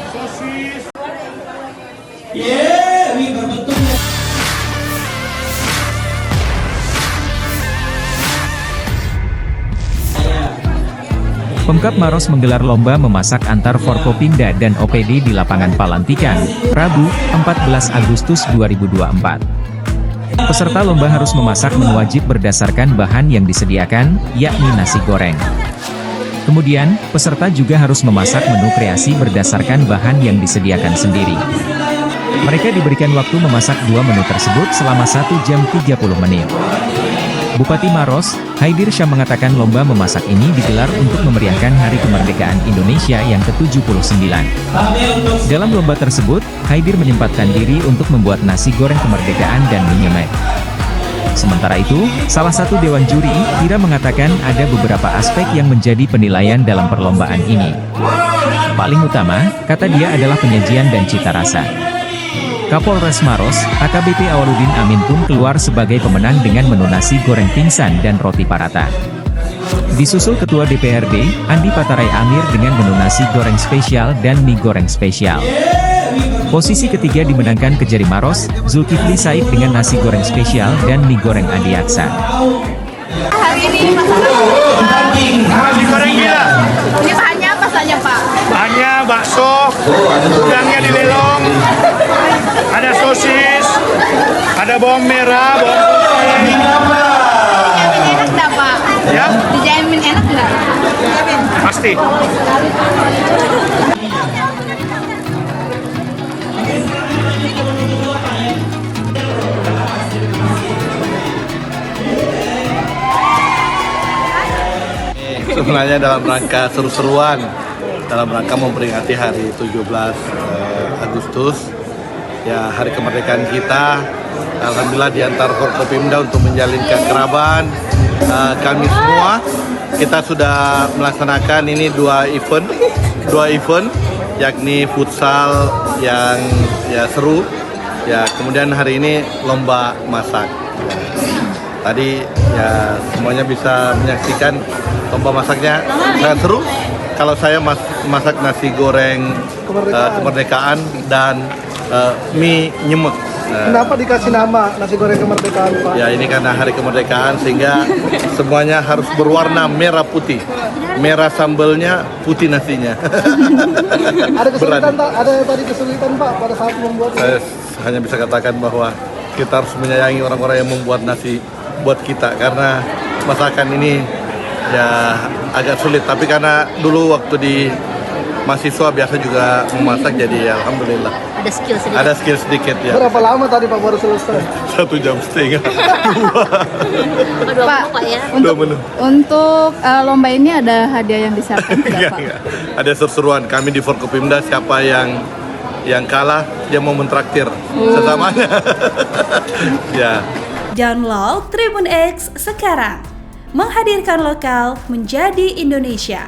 Sosis. Wih berbetul ya. Pemkab Maros menggelar lomba memasak antar Forkopimda dan OPD di lapangan Palantikan, Rabu, 14 Agustus 2024. Peserta lomba harus memasak menu wajib berdasarkan bahan yang disediakan, yakni nasi goreng. Kemudian, peserta juga harus memasak menu kreasi berdasarkan bahan yang disediakan sendiri. Mereka diberikan waktu memasak dua menu tersebut selama 1 jam 30 menit. Bupati Maros, Haidir Syah mengatakan lomba memasak ini digelar untuk memeriahkan Hari Kemerdekaan Indonesia yang ke-79. Dalam lomba tersebut, Haidir menyempatkan diri untuk membuat nasi goreng kemerdekaan dan mie nyemek. Sementara itu, salah satu dewan juri, Ira mengatakan ada beberapa aspek yang menjadi penilaian dalam perlombaan ini. Paling utama, kata dia adalah penyajian dan cita rasa. Kapolres Maros, AKBP Awaludin Amin pun keluar sebagai pemenang dengan menu nasi goreng pingsan dan roti parata. Disusul Ketua DPRD, Andi Patarai Amir dengan menu nasi goreng spesial dan mie goreng spesial. Posisi ketiga dimenangkan Kejari Maros, Zulkifli Said dengan nasi goreng spesial dan mie goreng Adiaksa. Hari ini masakan Nasi goreng gila. ini bahannya apa saja Pak? Bahannya bakso, udangnya dilelong, ada sosis, ada bawang merah, bawang putih. Dijamin enak nggak Pak? Ya, Dijamin enak nggak? pasti. Sebenarnya dalam rangka seru-seruan, dalam rangka memperingati hari 17 Agustus, ya Hari Kemerdekaan kita. Alhamdulillah di antara Forkopimda untuk menjalin kekerabaan, kami semua kita sudah melaksanakan ini dua event, yakni futsal yang ya seru, ya kemudian hari ini lomba masak. Tadi ya semuanya bisa menyaksikan lomba masaknya sangat seru. Kalau saya masak nasi goreng kemerdekaan dan mie nyemek. Kenapa dikasih nama nasi goreng kemerdekaan, Pak? Ya ini karena hari kemerdekaan sehingga semuanya harus berwarna merah putih. Merah sambelnya, putih nasinya. Ada kesulitan, Pak? Ada tadi kesulitan, Pak, pada saat membuat Saya hanya bisa katakan bahwa kita harus menyayangi orang-orang yang membuat nasi buat kita, karena masakan ini ya agak sulit, tapi karena dulu waktu di mahasiswa biasa juga memasak, jadi ya alhamdulillah ada skill sedikit ya. berapa lama tadi Pak baru selesai? 1,5 jam. Pak, Dua menu. untuk lomba ini ada hadiah yang disiapkan tidak Pak? Enggak. Ada seru-seruan kami di Forkopimda, siapa yang kalah dia mau mentraktir sesamanya. Ya. Download Tribun X sekarang, menghadirkan lokal menjadi Indonesia.